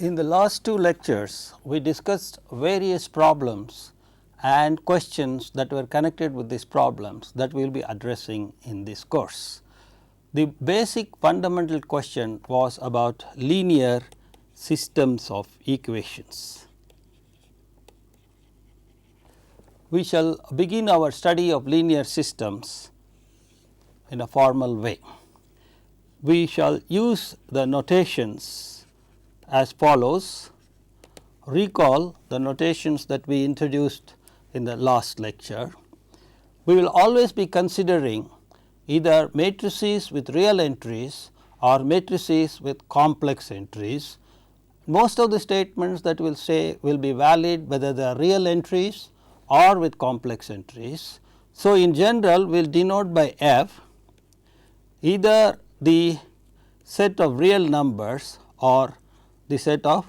In the last two lectures, we discussed various problems and questions that were connected with these problems that we will be addressing in this course. The basic fundamental question was about linear systems of equations. We shall begin our study of linear systems in a formal way. We shall use the notations as follows. Recall the notations that we introduced in the last lecture. We will always be considering either matrices with real entries or matrices with complex entries. Most of the statements that we will say will be valid whether they are real entries or with complex entries. So, in general we will denote by F either the set of real numbers or the set of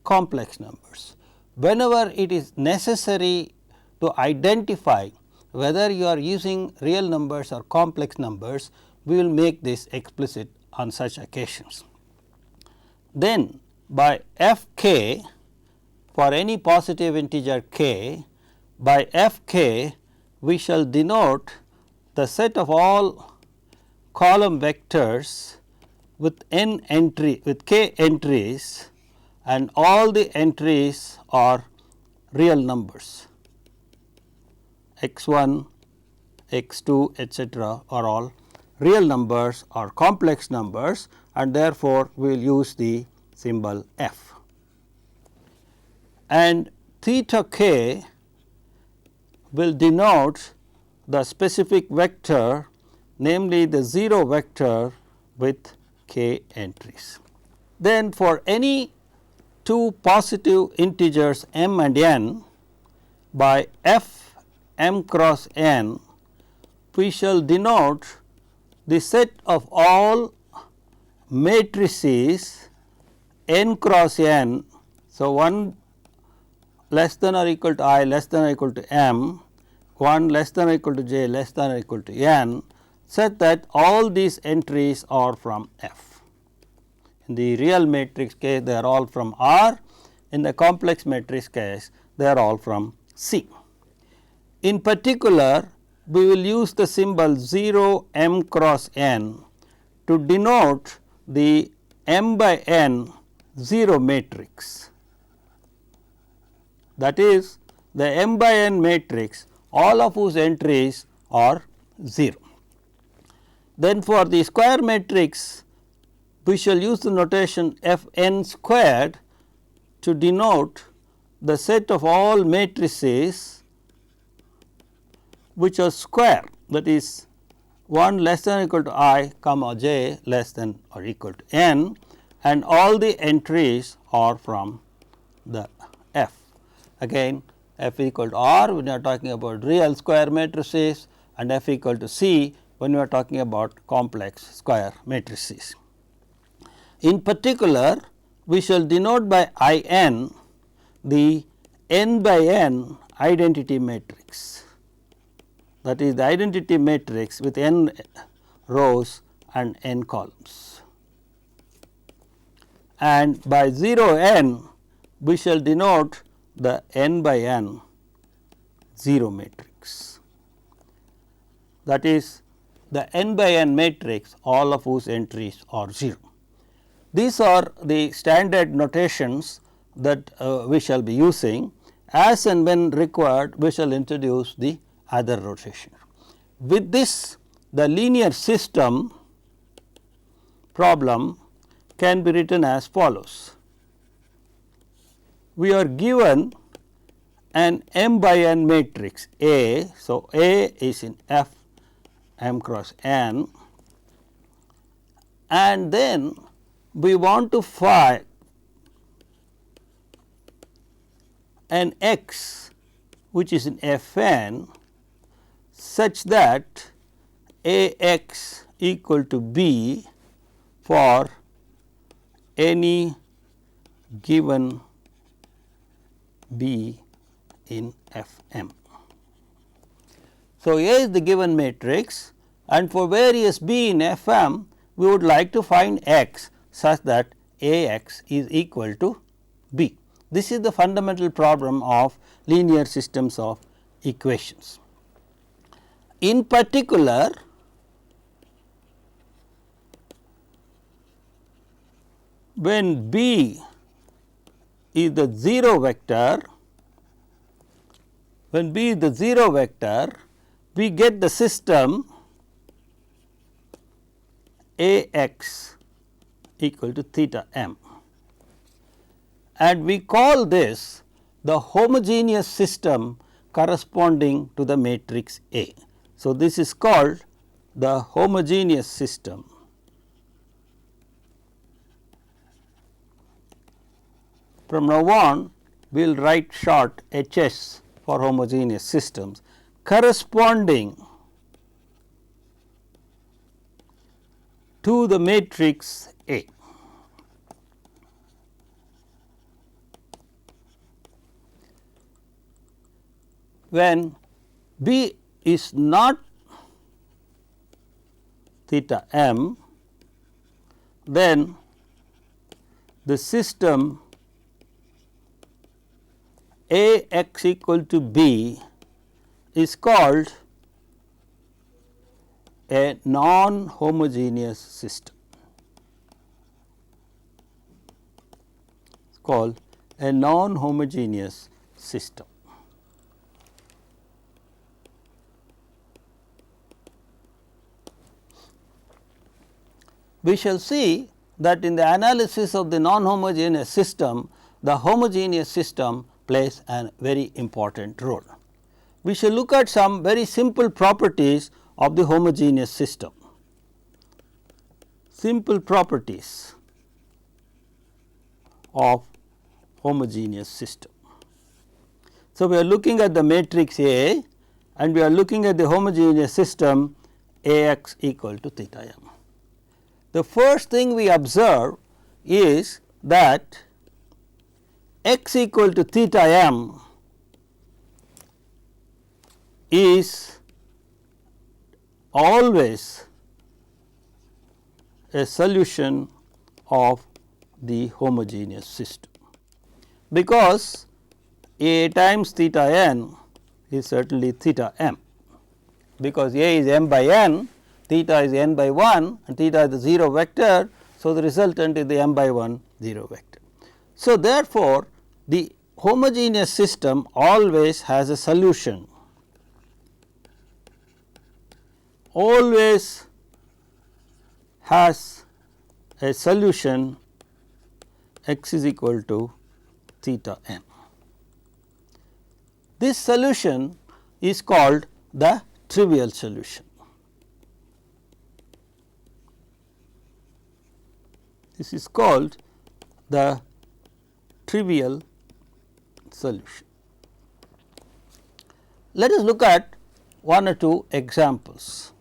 complex numbers. Whenever it is necessary to identify whether you are using real numbers or complex numbers, we will make this explicit on such occasions. Then by f k for any positive integer k, by f k we shall denote the set of all column vectors with n entry with k entries, and all the entries are real numbers. X1, X2 etc. are all real numbers or complex numbers, and therefore, we will use the symbol f. And theta k will denote the specific vector, namely the 0 vector with k entries. Then for any two positive integers m and n, by f m cross n we shall denote the set of all matrices n cross n. So, 1 less than or equal to I less than or equal to m, 1 less than or equal to j less than or equal to n, such that all these entries are from F. In the real matrix case they are all from R, in the complex matrix case they are all from C. In particular, we will use the symbol 0 m cross n to denote the m by n 0 matrix. That is, the m by n matrix, all of whose entries are 0. Then for the square matrix, we shall use the notation f n squared to denote the set of all matrices which are square, that is 1 less than or equal to I comma j less than or equal to n, and all the entries are from the F. Again, F equal to R when you are talking about real square matrices, and F equal to C when you are talking about complex square matrices. In particular, we shall denote by I n the n by n identity matrix, that is the identity matrix with n rows and n columns, and by 0 n we shall denote the n by n 0 matrix, that is the n by n matrix all of whose entries are 0. These are the standard notations that we shall be using. As and when required, we shall introduce the other notation. With this, the linear system problem can be written as follows. We are given an m by n matrix A. So, A is in F m cross n, and then we want to find an x which is in F n such that A x equal to b for any given b in F m. So, A is the given matrix, and for various b in F m we would like to find x such that A x is equal to B. This is the fundamental problem of linear systems of equations. In particular, when B is the 0 vector, when B is the 0 vector, we get the system A x equal to theta m, and we call this the homogeneous system corresponding to the matrix A. So, this is called the homogeneous system. From now on, we will write short HS for homogeneous systems corresponding to the matrix A. When B is not theta m, then the system A x equal to B is called a non-homogeneous system. It is called a non-homogeneous system. We shall see that in the analysis of the non-homogeneous system, the homogeneous system plays a very important role. We shall look at some very simple properties of the homogeneous system. Simple properties of homogeneous system. So, we are looking at the matrix A and we are looking at the homogeneous system A x equal to theta m. The first thing we observe is that x equal to theta m is always a solution of the homogeneous system, because A times theta n is certainly theta m, because A is m by n, theta is n by 1 and theta is the 0 vector. So, the resultant is the m by 1 0 vector. So, therefore, the homogeneous system always has a solution, always has a solution x is equal to theta m. This solution is called the trivial solution. This is called the trivial solution. Let us look at one or two examples.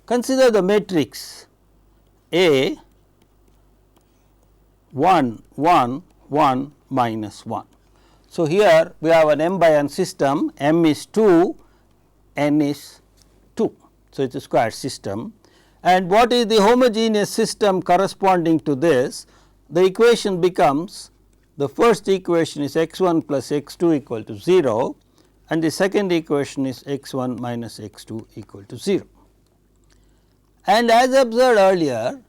Consider the matrix A 1 1 1 minus 1. So, here we have an m by n system, m is 2, n is 2. So, it is a square system, and what is the homogeneous system corresponding to this? The equation becomes, the first equation is x 1 plus x 2 equal to 0 and the second equation is x 1 minus x 2 equal to 0. And as observed earlier,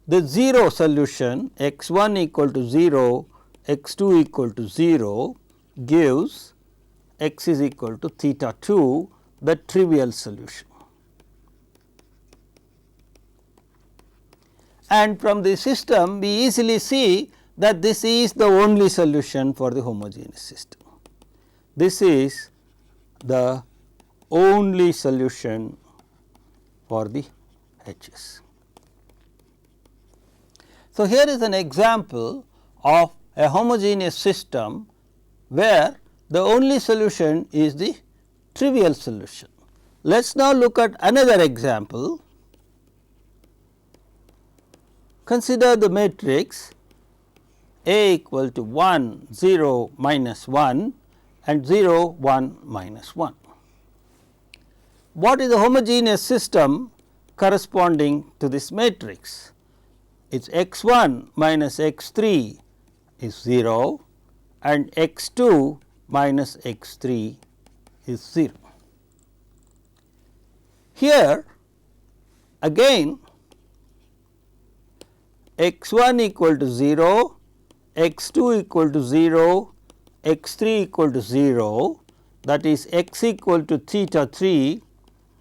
the 0 solution x 1 equal to 0, x 2 equal to 0 gives x is equal to theta 2, the trivial solution. And from the system we easily see that this is the only solution for the homogeneous system. This is the only solution for the H's. So, here is an example of a homogeneous system where the only solution is the trivial solution. Let us now look at another example. Consider the matrix A equal to 1 0 minus 1 and 0 1 minus 1. What is the homogeneous system corresponding to this matrix. It is x 1 minus x 3 is 0 and x 2 minus x 3 is 0. Here again x 1 equal to 0, x 2 equal to 0, x 3 equal to 0, that is x equal to theta 3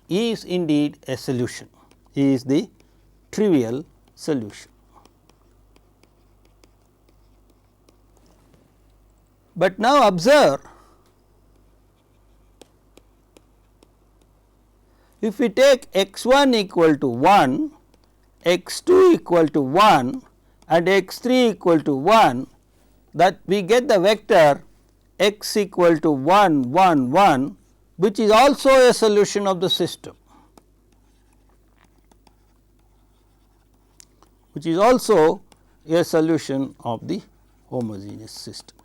is indeed a solution, is the trivial solution. But now observe, if we take x 1 equal to 1, x 2 equal to 1 and x 3 equal to 1, that we get the vector x equal to 1 1 1, which is also a solution of the system, which is also a solution of the homogeneous system.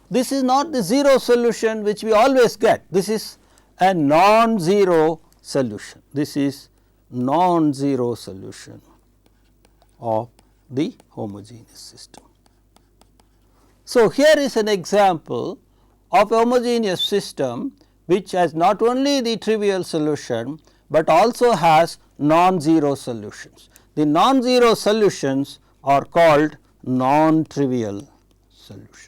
This is not the 0 solution which we always get, this is a non-zero solution, this is non-zero solution of the homogeneous system. So, here is an example of a homogeneous system which has not only the trivial solution, but also has non-zero solutions. The non-zero solutions are called non-trivial solutions.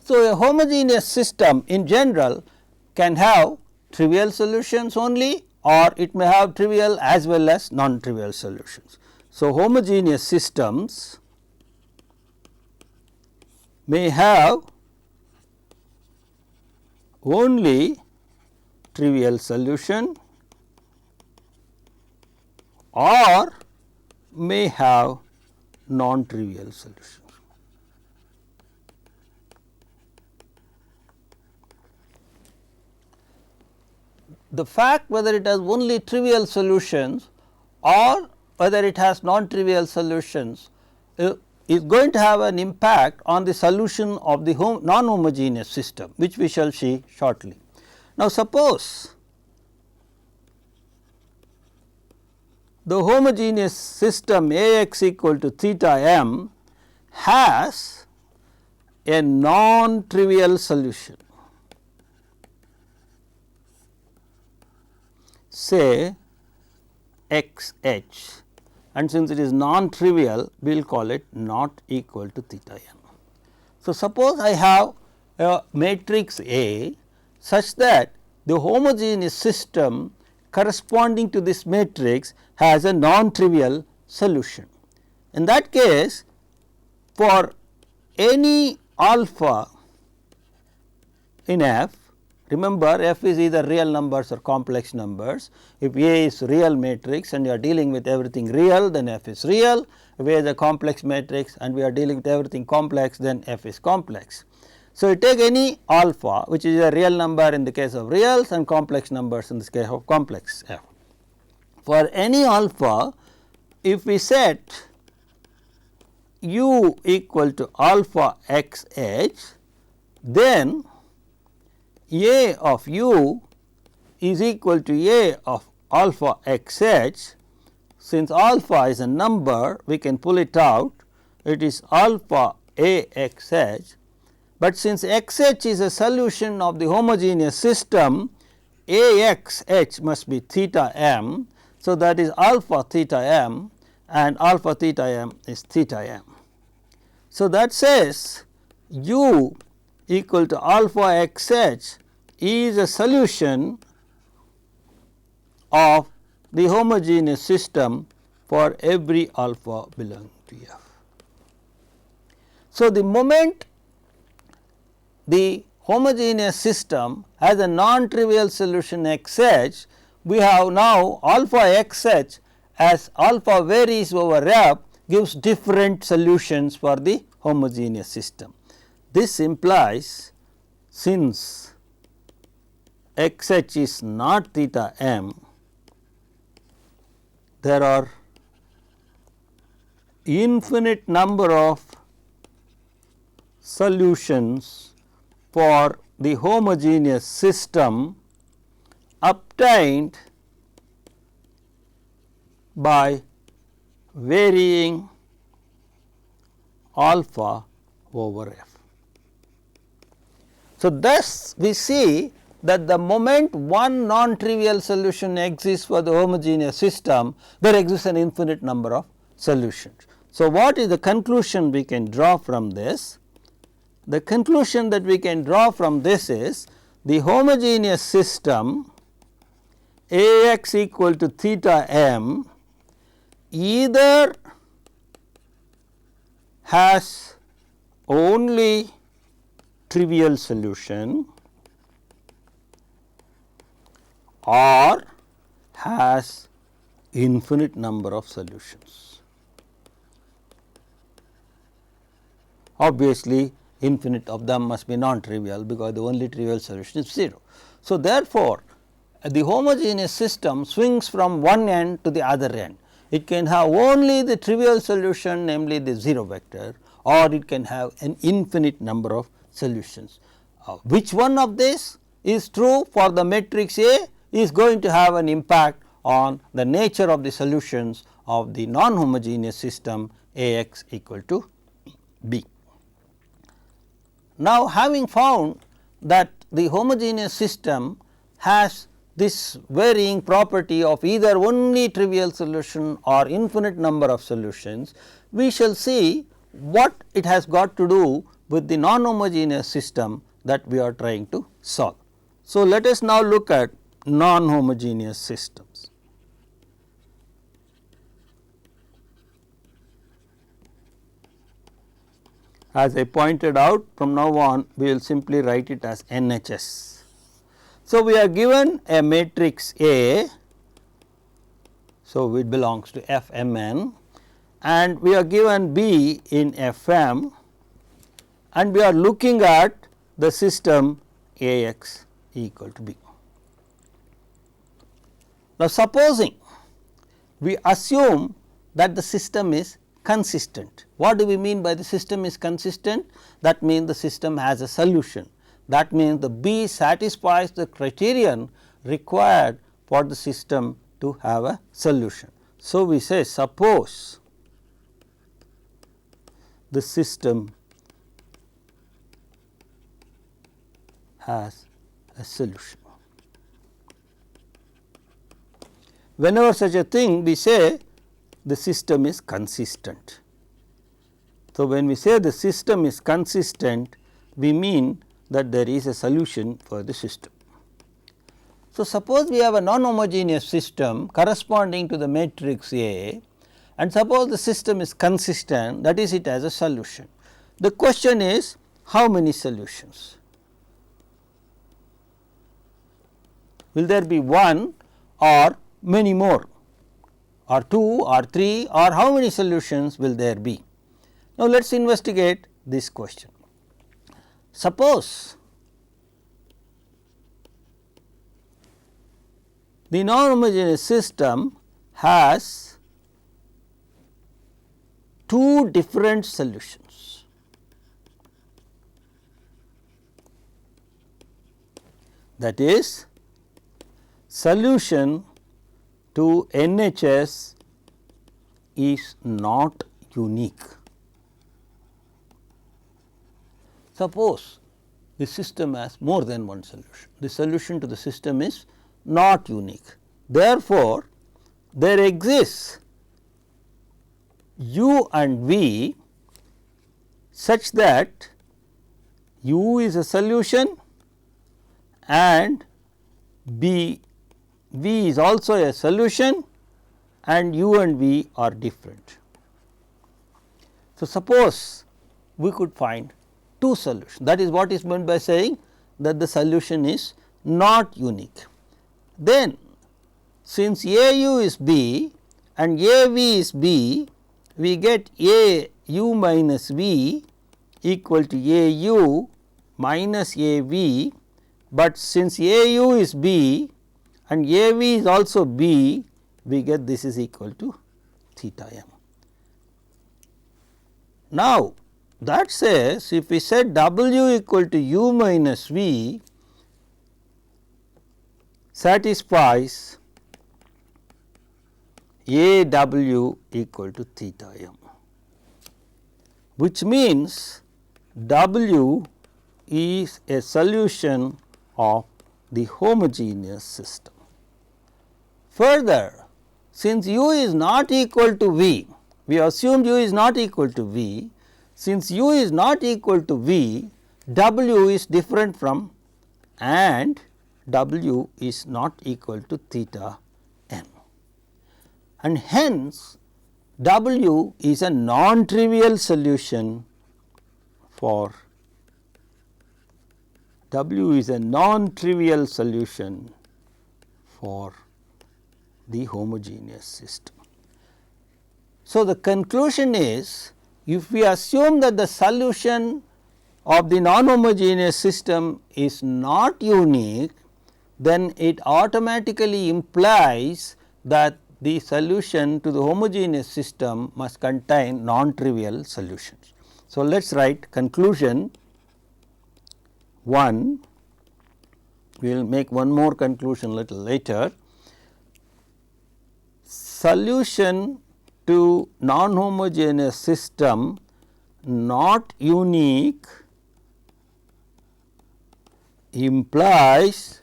So, a homogeneous system in general can have trivial solutions only, or it may have trivial as well as non-trivial solutions. So, homogeneous systems may have only trivial solution or may have non-trivial solutions. The fact whether it has only trivial solutions or whether it has non-trivial solutions is going to have an impact on the solution of the non-homogeneous system, which we shall see shortly. Now, suppose the homogeneous system A x equal to theta m has a non-trivial solution, say x h, and since it is non-trivial, we will call it not equal to theta m. So, suppose I have a matrix A such that the homogeneous system corresponding to this matrix has a non-trivial solution. In that case, for any alpha in F, remember F is either real numbers or complex numbers. If A is real matrix and you are dealing with everything real, then F is real. If A is a complex matrix and we are dealing with everything complex, then F is complex. So, you take any alpha which is a real number in the case of reals and complex numbers in this case of complex F. For any alpha, if we set u equal to alpha x h, then A of u is equal to A of alpha x h. Since alpha is a number, we can pull it out, it is alpha A x h, but since x h is a solution of the homogeneous system, A x h must be theta m. So, that is alpha theta m, and alpha theta m is theta m. So, that says u equal to alpha x h is a solution of the homogeneous system for every alpha belonging to F. So, the moment the homogeneous system has a non-trivial solution x h, we have now alpha x h as alpha varies over F gives different solutions for the homogeneous system. This implies, since x h is not theta m, there are infinite number of solutions for the homogeneous system obtained by varying alpha over f. So, thus we see that the moment one non-trivial solution exists for the homogeneous system, there exists an infinite number of solutions. So, what is the conclusion we can draw from this? The conclusion that we can draw from this is the homogeneous system A x equal to theta m either has only trivial solution or has infinite number of solutions. Obviously, infinite of them must be non-trivial because the only trivial solution is 0. So, therefore, the homogeneous system swings from one end to the other end. It can have only the trivial solution, namely the 0 vector, or it can have an infinite number of solutions. Which one of this is true for the matrix A is going to have an impact on the nature of the solutions of the non-homogeneous system A x equal to b. Now, having found that the homogeneous system has this varying property of either only trivial solution or infinite number of solutions, we shall see what it has got to do with the non-homogeneous system that we are trying to solve. So, let us now look at non-homogeneous systems. As I pointed out, from now on we will simply write it as NHS. So, we are given a matrix A, so it belongs to Fmn, and we are given B in Fm, and we are looking at the system Ax equal to B. Now, supposing we assume that the system is consistent. What do we mean by the system is consistent? That means the system has a solution. That means the B satisfies the criterion required for the system to have a solution. So, we say suppose the system has a solution. Whenever such a thing we say the system is consistent. So, when we say the system is consistent, we mean that there is a solution for the system. So, suppose we have a non-homogeneous system corresponding to the matrix A, and suppose the system is consistent, that is, it has a solution. The question is how many solutions? Will there be one or many more, or 2 or 3, or how many solutions will there be? Now, let us investigate this question. Suppose the non-homogeneous system has 2 different solutions. That is, solution to NHS is not unique. Suppose the system has more than one solution, the solution to the system is not unique. Therefore, there exists u and v such that u is a solution and v is also a solution and u and v are different. So, suppose we could find 2 solutions, that is what is meant by saying that the solution is not unique. Then since AU is B and AV is B, we get AU minus V equal to AU minus AV, but since AU is B and AV is also B, we get this is equal to theta m. Now, that says if we set W equal to U minus V, satisfies A w equal to theta m, which means W is a solution of the homogeneous system. Further, since u is not equal to v, we assumed u is not equal to v, since u is not equal to v, W is different from and W is not equal to theta n, and hence W is a non-trivial solution for W is a non-trivial solution for the homogeneous system. So, the conclusion is, if we assume that the solution of the non-homogeneous system is not unique, then it automatically implies that the solution to the homogeneous system must contain non-trivial solutions. So, let us write conclusion 1, we will make one more conclusion little later. Solution to non-homogeneous system not unique implies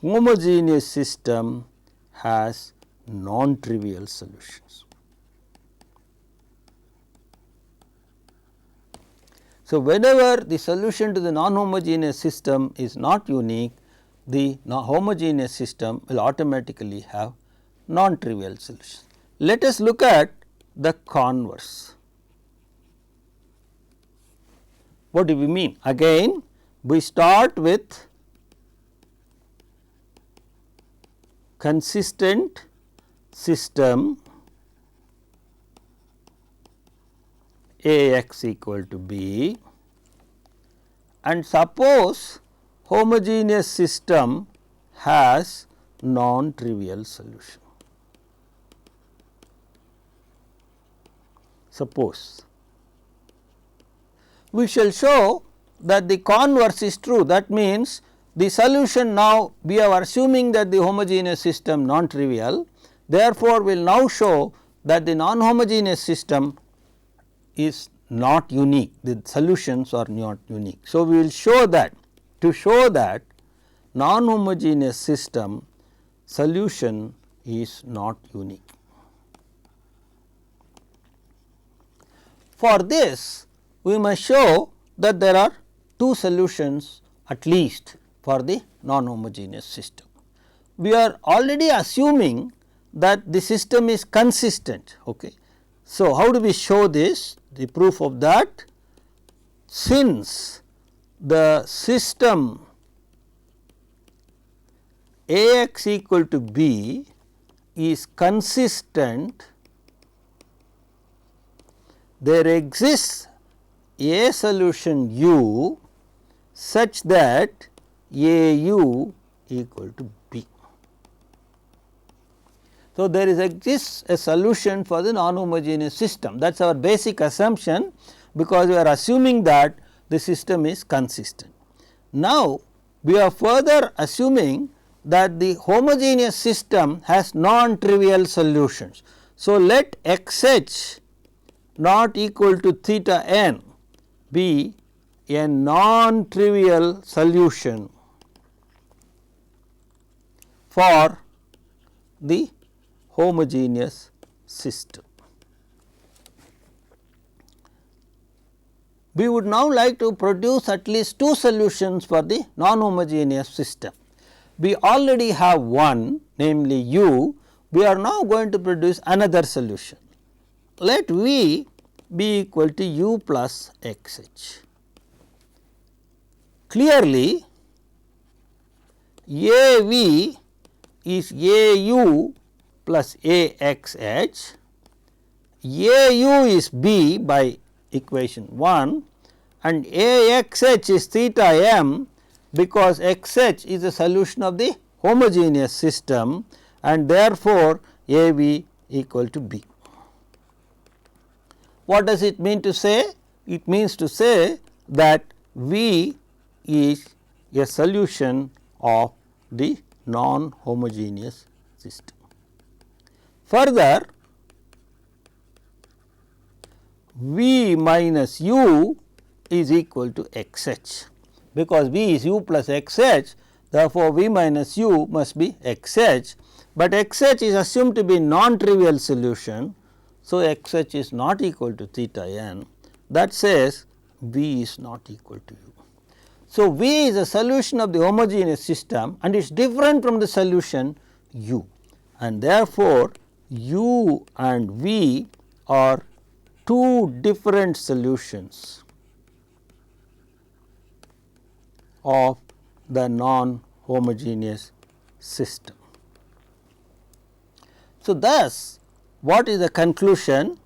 homogeneous system has non-trivial solutions. So, whenever the solution to the non-homogeneous system is not unique, the homogeneous system will automatically have non-trivial solutions. Let us look at the converse. What do we mean? Again, we start with consistent system A x equal to b, and suppose homogeneous system has non-trivial solution. Suppose we shall show that the converse is true, that means the solution, now we are assuming that the homogeneous system non-trivial, therefore, we will now show that the non-homogeneous system is not unique, the solutions are not unique. So, we will show that, to show that non-homogeneous system solution is not unique. For this, we must show that there are two solutions at least for the non-homogeneous system. We are already assuming that the system is consistent. Okay. So, how do we show this? The proof of that, since the system A x equal to b is consistent, there exists a solution u such that A u equal to b. So, there exists a solution for the non-homogeneous system, that is our basic assumption, because we are assuming that the system is consistent. Now, we are further assuming that the homogeneous system has non-trivial solutions. So, let x h not equal to theta n be a non-trivial solution for the homogeneous system. We would now like to produce at least two solutions for the non-homogeneous system. We already have one, namely u, we are now going to produce another solution. Let v be equal to u plus x h. Clearly, A v is A u plus A x h, A u is b by equation 1 and A x h is theta m, because x h is a solution of the homogeneous system and therefore, A v equal to b. What does it mean to say? It means to say that V is a solution of the non-homogeneous system. Further, V minus U is equal to x h, because V is U plus x h, therefore, V minus U must be x h, but x h is assumed to be non-trivial solution. So, x h is not equal to theta n, that says V is not equal to U. So, V is a solution of the homogeneous system and it is different from the solution U, and therefore, U and V are two different solutions of the non-homogeneous system. So, thus what is the conclusion?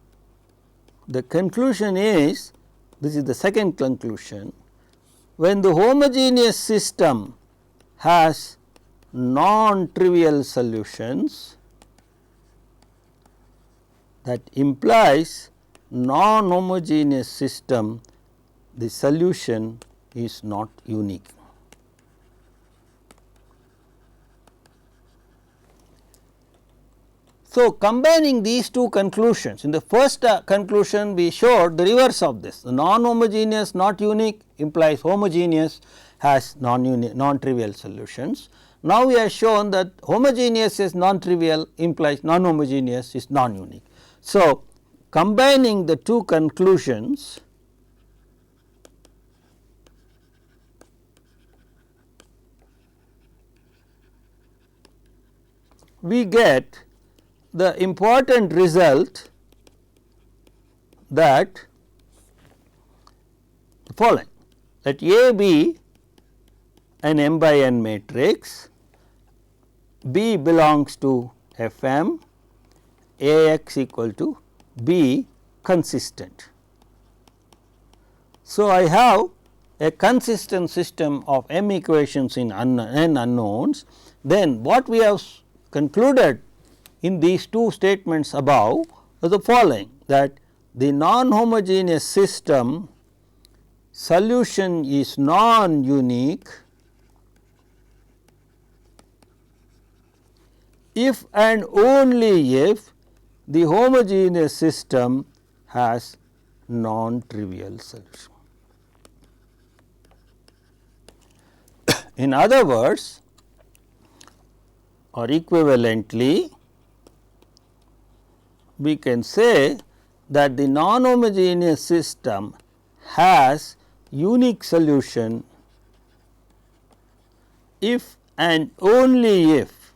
The conclusion is, this is the second conclusion, when the homogeneous system has non-trivial solutions, that implies non-homogeneous system, the solution is not unique. So, combining these two conclusions, in the first conclusion we showed the reverse of this, the non-homogeneous not unique implies homogeneous has non-trivial solutions. Now, we have shown that homogeneous is non-trivial implies non-homogeneous is non-unique. So, combining the two conclusions, we get the important result that the following, that A be an m by n matrix, B belongs to F m, A x equal to B consistent. So, I have a consistent system of m equations in n unknowns, then what we have concluded in these two statements above is the following, that the non-homogeneous system solution is non-unique if and only if the homogeneous system has non-trivial solution. In other words, or equivalently, we can say that the non-homogeneous system has unique solution if and only if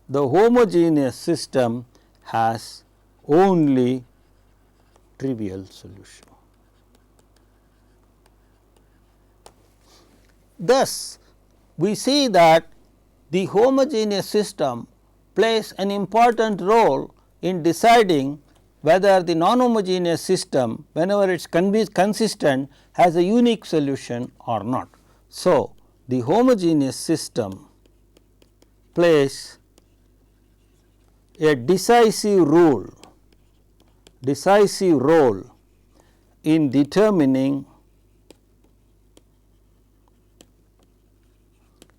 the homogeneous system has only trivial solution. Thus, we see that the homogeneous system plays an important role in deciding whether the non-homogeneous system, whenever it is consistent, has a unique solution or not. So, the homogeneous system plays a decisive role in determining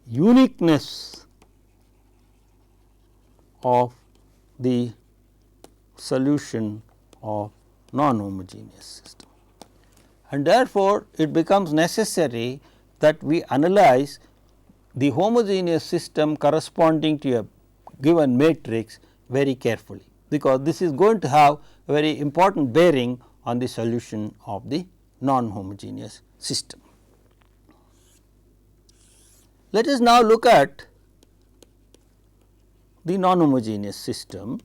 uniqueness of the solution of non-homogeneous system, and therefore, it becomes necessary that we analyze the homogeneous system corresponding to a given matrix very carefully, because this is going to have a very important bearing on the solution of the non-homogeneous system. Let us now look at the non-homogeneous system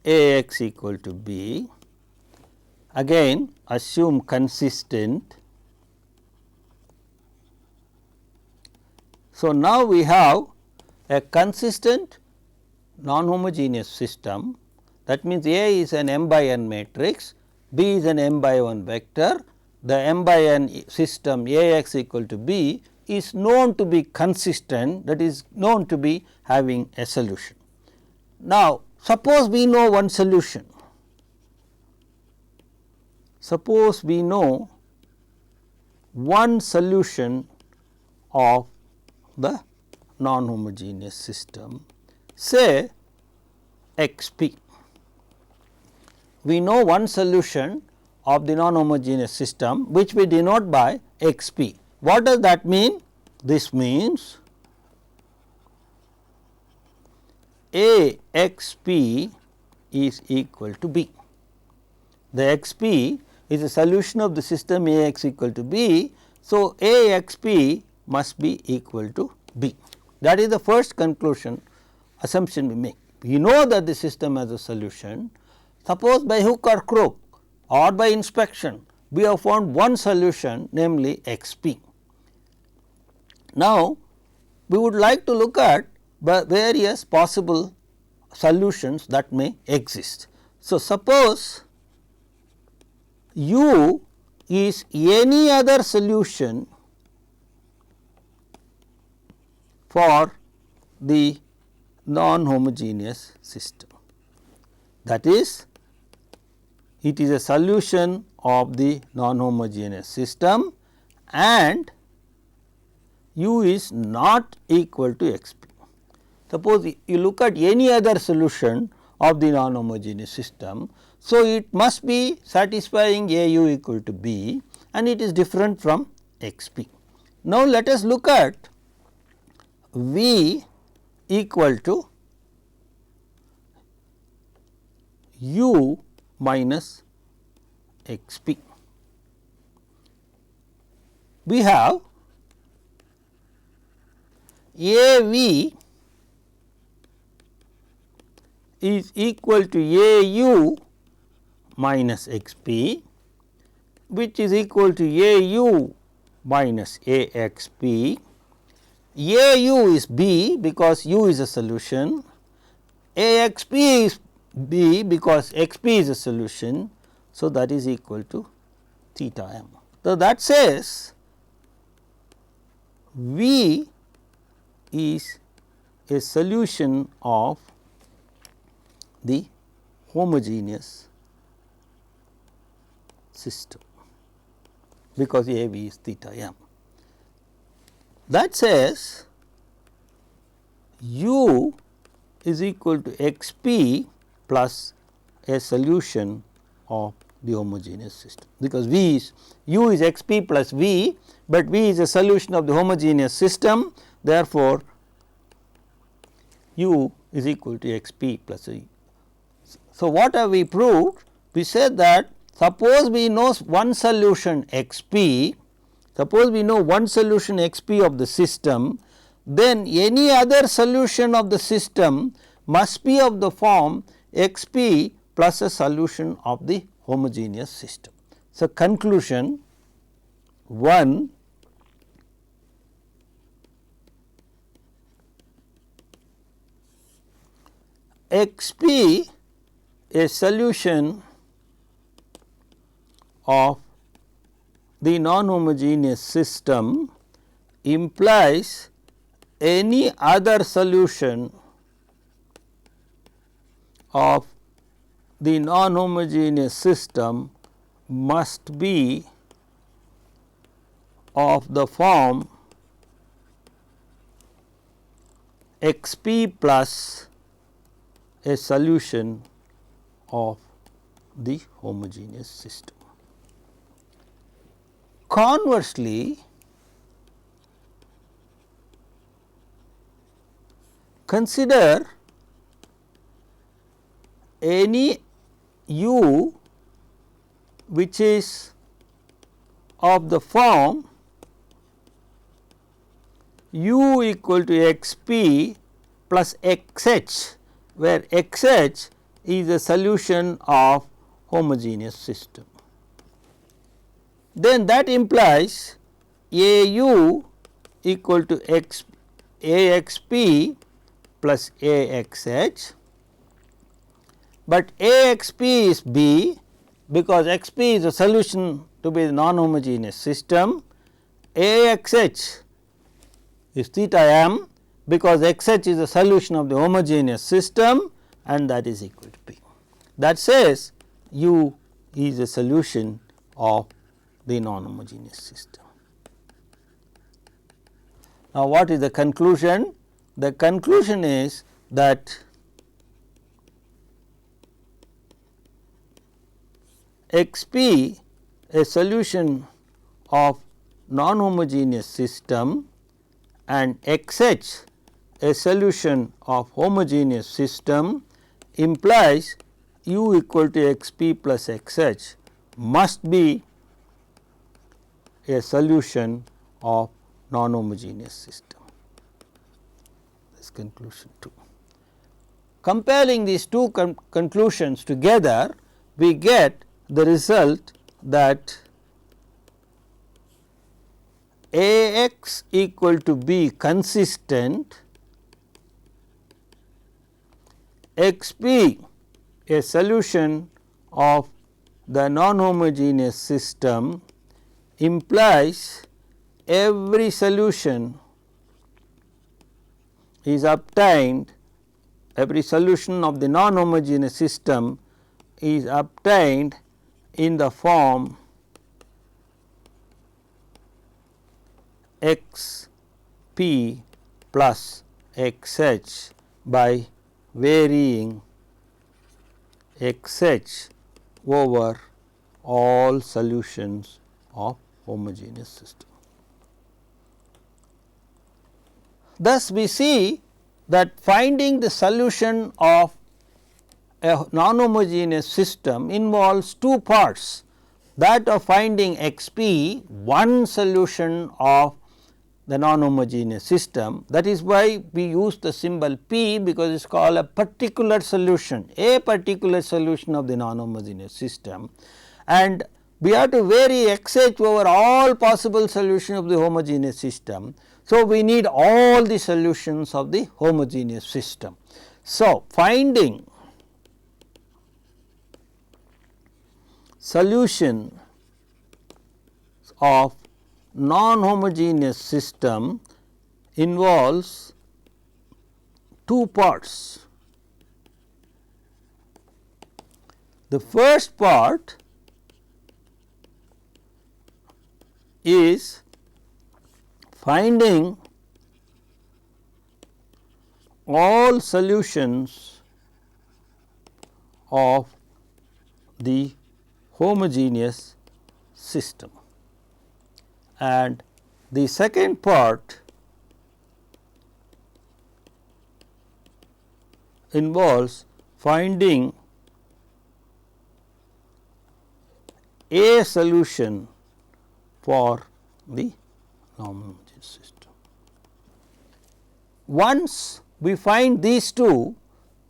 A x equal to B, again assume consistent. So, now we have a consistent non-homogeneous system, that means A is an m by n matrix, B is an m by 1 vector, the m by n system A x equal to B is known to be consistent, that is known to be having a solution. Now, suppose we know one solution, suppose we know one solution of the non-homogeneous system, say x p. We know one solution of the non-homogeneous system which we denote by x p. What does that mean? This means A x p is equal to b. The x p is a solution of the system A x equal to b. So, A x p must be equal to b. That is the first conclusion assumption we make. We know that the system has a solution. Suppose by hook or crook or by inspection we have found one solution, namely x p. Now, we would like to look at various possible solutions that may exist. So, suppose u is any other solution for the non-homogeneous system, that is, it is a solution of the non-homogeneous system and u is not equal to x p. Suppose you look at any other solution of the non-homogeneous system. So, it must be satisfying A u equal to b and it is different from x p. Now, let us look at v equal to u minus x p. We have A v is equal to A u minus x p, which is equal to A u minus A x p. A u is b because u is a solution, A x p is b because x p is a solution. So, that is equal to theta m. So, that says V is a solution of the homogeneous system because A v is theta m. That says u is equal to x p plus a solution of the homogeneous system, because v is u is x p plus v, but v is a solution of the homogeneous system. Therefore, u is equal to x p plus v. So, what have we proved? We said that suppose we know one solution x p, suppose we know one solution x p of the system, then any other solution of the system must be of the form x p plus a solution of the homogeneous system. So, conclusion 1, x p a solution of the non-homogeneous system implies any other solution of the non-homogeneous system must be of the form x p plus a solution of the homogeneous system. Conversely, consider any u which is of the form u equal to x p plus x h, where x h is a solution of homogeneous system. Then that implies A u equal to x A x p plus A x h, but A x p is b because x p is a solution to be the non-homogeneous system. A x h is theta m because x h is a solution of the homogeneous system, and that is equal to p. That says u is a solution of the non-homogeneous system. Now, what is the conclusion? the conclusion is that x p, a solution of non-homogeneous system, and x h, a solution of homogeneous system, implies u equal to x p plus x h must be a solution of non-homogeneous system. This conclusion 2. Comparing these two conclusions together, we get the result that A x equal to b consistent, x p a solution of the non-homogeneous system, implies every solution is obtained, every solution of the non-homogeneous system is obtained in the form x p plus x h by varying x h over all solutions of homogeneous system. Thus, we see that finding the solution of a non-homogeneous system involves two parts, that of finding x p, one solution of the non-homogeneous system. That is why we use the symbol p, because it is called a particular solution of the non-homogeneous system, and we have to vary x h over all possible solutions of the homogeneous system. So, we need all the solutions of the homogeneous system. So, finding solution of non-homogeneous system involves two parts. The first part is finding all solutions of the homogeneous system, and the second part involves finding a solution for the non-homogeneous system. Once we find these two,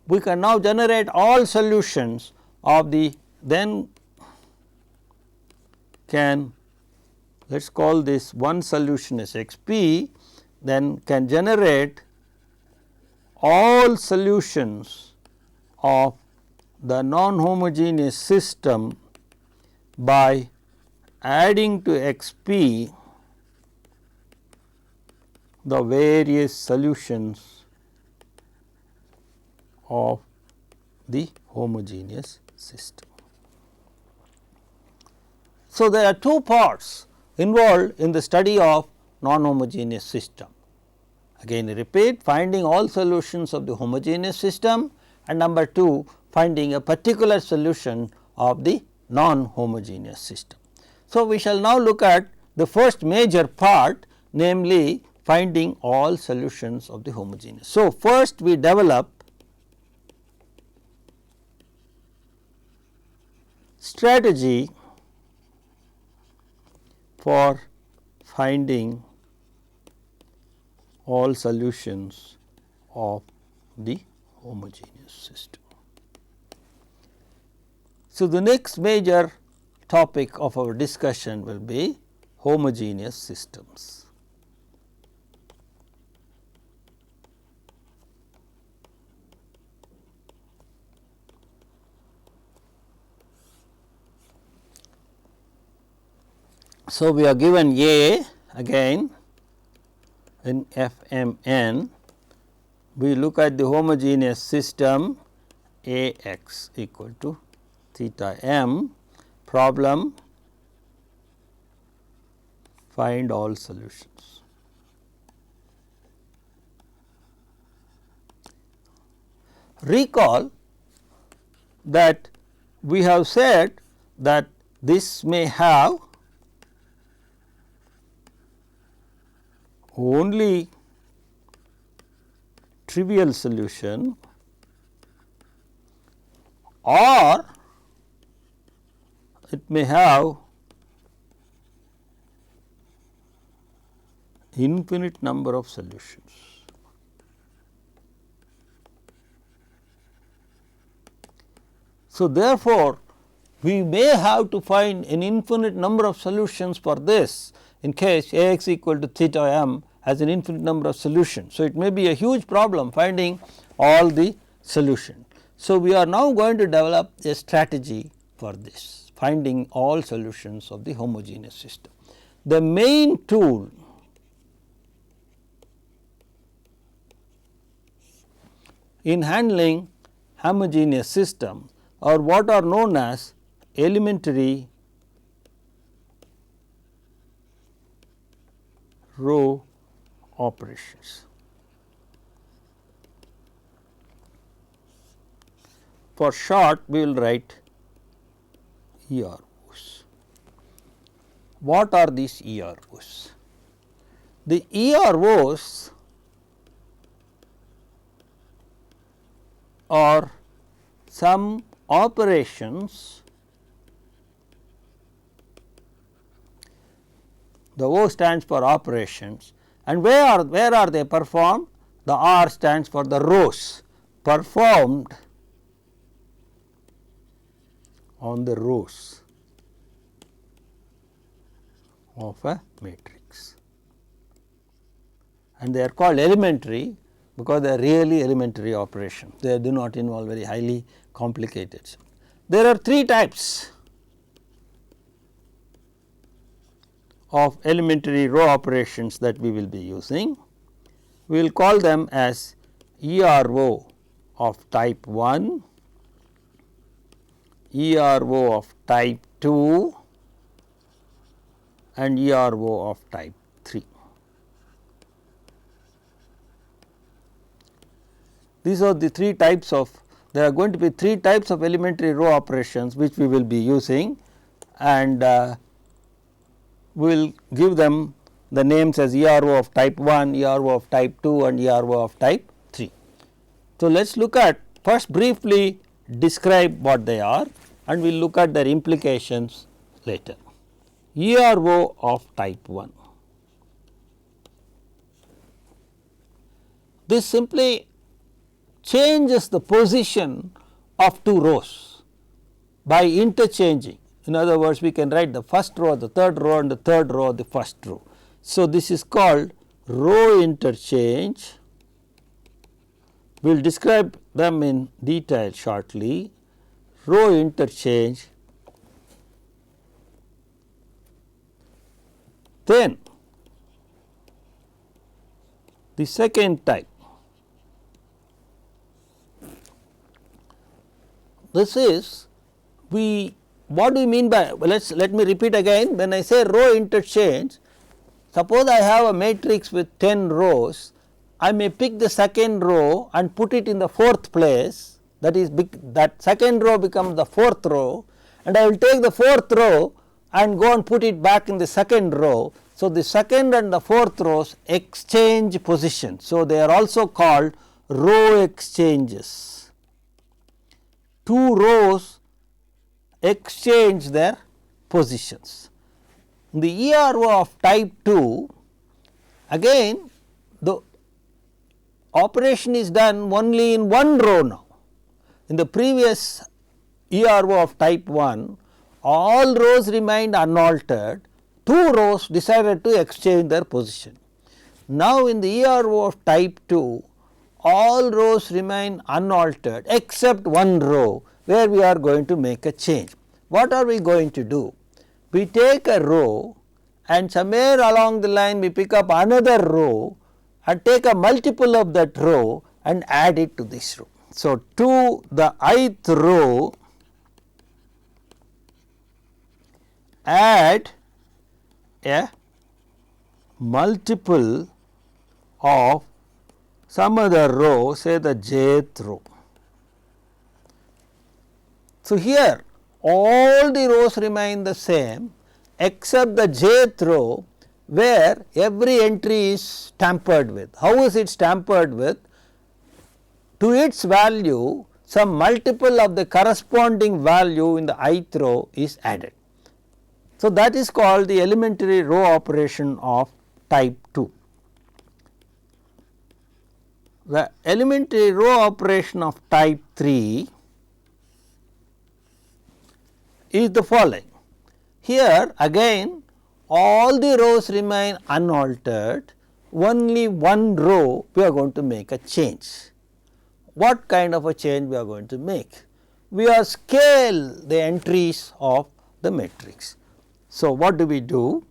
we can now generate all solutions of the, then can, let us call this one solution as x p, then can generate all solutions of the non-homogeneous system by adding to x p the various solutions of the homogeneous system. So, there are two parts involved in the study of non-homogeneous system. Again I repeat, finding all solutions of the homogeneous system, and number 2, finding a particular solution of the non-homogeneous system. So, we shall now look at the first major part, namely finding all solutions of the homogeneous. So, first we develop strategy for finding all solutions of the homogeneous system. So, the next major topic of our discussion will be homogeneous systems. So, we are given A again in f m n, we look at the homogeneous system A x equal to theta m, problem find all solutions. Recall that we have said that this may have only trivial solution or it may have infinite number of solutions. So, therefore, we may have to find an infinite number of solutions for this in case A x equal to theta m has an infinite number of solutions. So, it may be a huge problem finding all the solutions. So, we are now going to develop a strategy for this, finding all solutions of the homogeneous system. The main tool in handling homogeneous systems are what are known as elementary row operations. For short, we will write EROs. What are these EROs? The EROs are some operations. The O stands for operations, and where are they performed? The R stands for the rows performed on the rows of a matrix, and they are called elementary because they are really elementary operations. They do not involve very highly complicated. There are three types of elementary row operations that we will be using. We will call them as ERO of type 1, ERO of type 2 and ERO of type 3. These are the three types of, there are going to be three types of elementary row operations which we will be using, and we will give them the names as ERO of type 1, ERO of type 2 and ERO of type 3. So, let us look at first briefly describe what they are, and we will look at their implications later. ERO of type 1. This simply changes the position of two rows by interchanging. In other words, we can write the first row, the third row and the third row, the first row. So, this is called row interchange. We will describe them in detail shortly. Row interchange. Then the second type, this is what do we mean by, let me repeat again. When I say row interchange, suppose I have a matrix with 10 rows, I may pick the second row and put it in the fourth place, that is that second row becomes the fourth row, and I will take the fourth row and go and put it back in the second row. So, the second and the fourth rows exchange position. So, they are also called row exchanges. Two rows exchange their positions. In the ERO of type 2, again the operation is done only in one row now. In the previous ERO of type 1, all rows remained unaltered, two rows decided to exchange their position. Now, in the ERO of type 2, all rows remain unaltered except one row where we are going to make a change. What are we going to do? We take a row and somewhere along the line we pick up another row and take a multiple of that row and add it to this row. So, to the ith row add a multiple of some other row, say the jth row. So, here all the rows remain the same except the jth row where every entry is tampered with. How is it tampered with? To its value some multiple of the corresponding value in the ith row is added. So, that is called the elementary row operation of type 2. The elementary row operation of type 3 is the following. Here again all the rows remain unaltered, only one row we are going to make a change. What kind of a change we are going to make? We are scale the entries of the matrix. So, what do we do?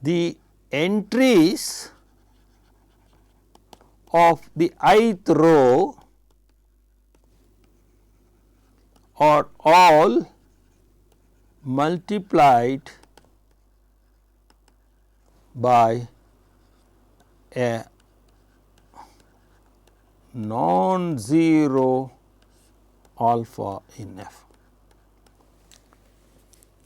The entries of the ith row are all multiplied by a non-zero alpha in F.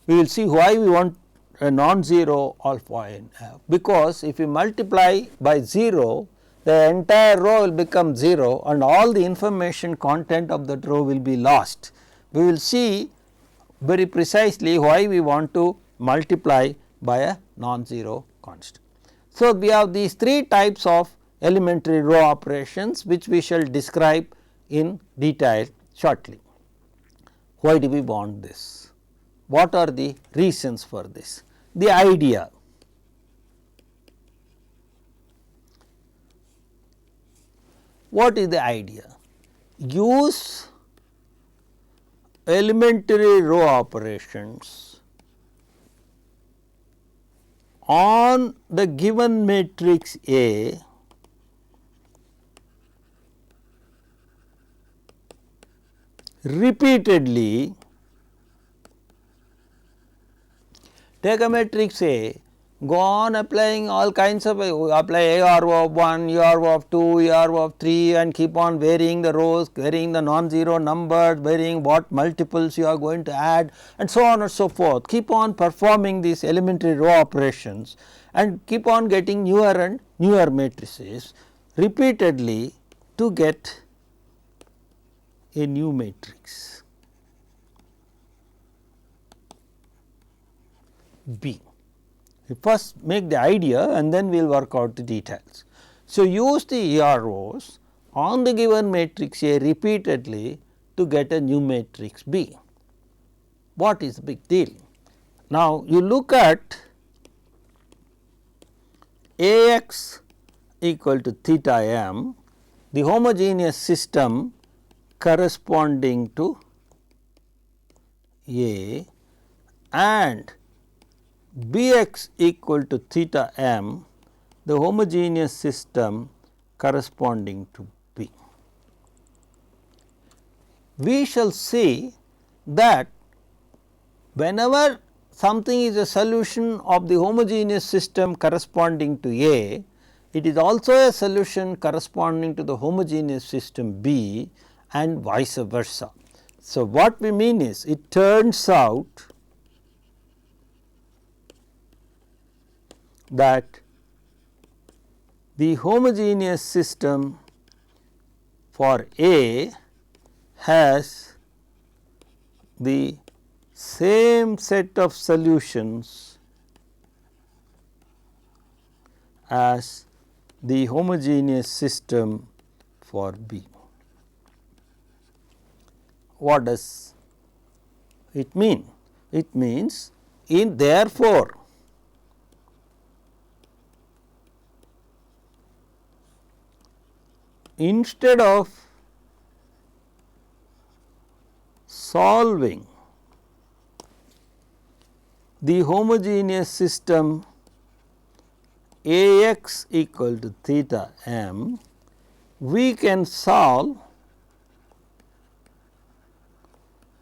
We will see why we want a non-zero alpha in F, because if you multiply by 0, the entire row will become 0 and all the information content of that row will be lost. We will see very precisely why we want to multiply by a non-zero constant. So, we have these 3 types of elementary row operations which we shall describe in detail shortly. Why do we want this? What are the reasons for this? The idea. What is the idea? Use elementary row operations on the given matrix A repeatedly. Take a matrix A, go on applying all kinds of apply A R of 1, A R of 2, A R of 3 and keep on varying the rows, varying the non-zero numbers, varying what multiples you are going to add and so on and so forth. Keep on performing these elementary row operations and keep on getting newer and newer matrices repeatedly to get a new matrix B. We first make the idea and then we will work out the details. So, use the ER rows on the given matrix A repeatedly to get a new matrix B. What is the big deal? Now, you look at Ax equal to theta m, the homogeneous system corresponding to A, and Bx equal to theta m, the homogeneous system corresponding to B. We shall see that whenever something is a solution of the homogeneous system corresponding to A, it is also a solution corresponding to the homogeneous system B and vice versa. So, what we mean is it turns out that the homogeneous system for A has the same set of solutions as the homogeneous system for B. What does it mean? It means therefore, instead of solving the homogeneous system Ax equal to theta m, we can solve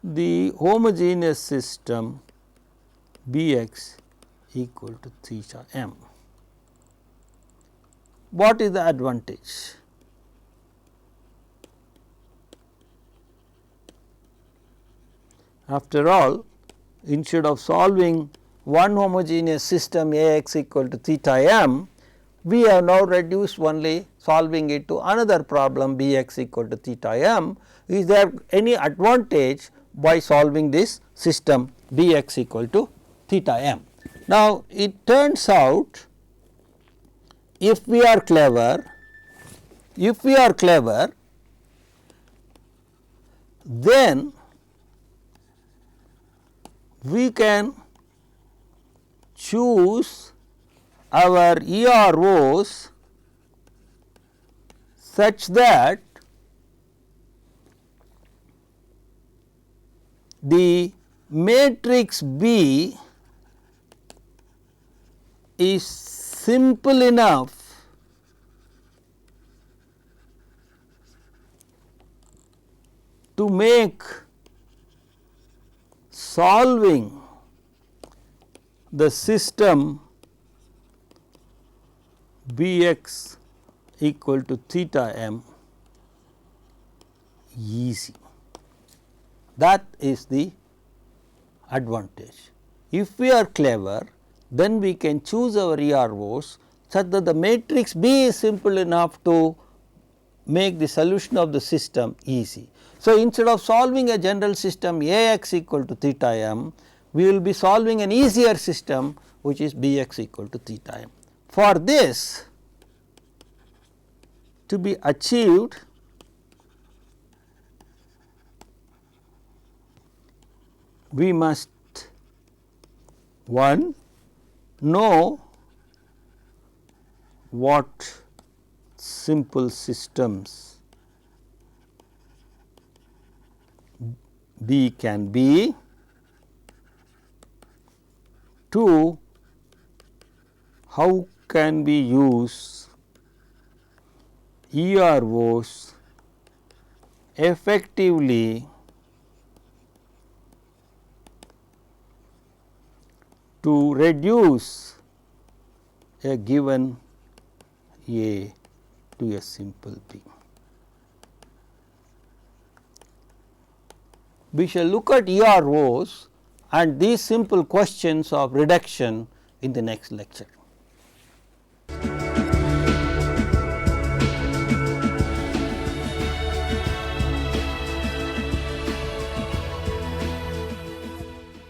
the homogeneous system Bx equal to theta m. What is the advantage? After all, instead of solving one homogeneous system A x equal to theta m, we have now reduced only solving it to another problem B x equal to theta m. Is there any advantage by solving this system B x equal to theta m? Now, it turns out if we are clever, then we can choose our EROs such that the matrix B is simple enough to make solving the system B x equal to theta m easy. That is the advantage. If we are clever, then we can choose our EROs such that the matrix B is simple enough to make the solution of the system easy. So, instead of solving a general system A x equal to theta m, we will be solving an easier system which is B x equal to theta m. For this to be achieved, we must one know what simple systems B can be. 2, how can we use EROs effectively to reduce a given A to a simple B. We shall look at EROs and these simple questions of reduction in the next lecture.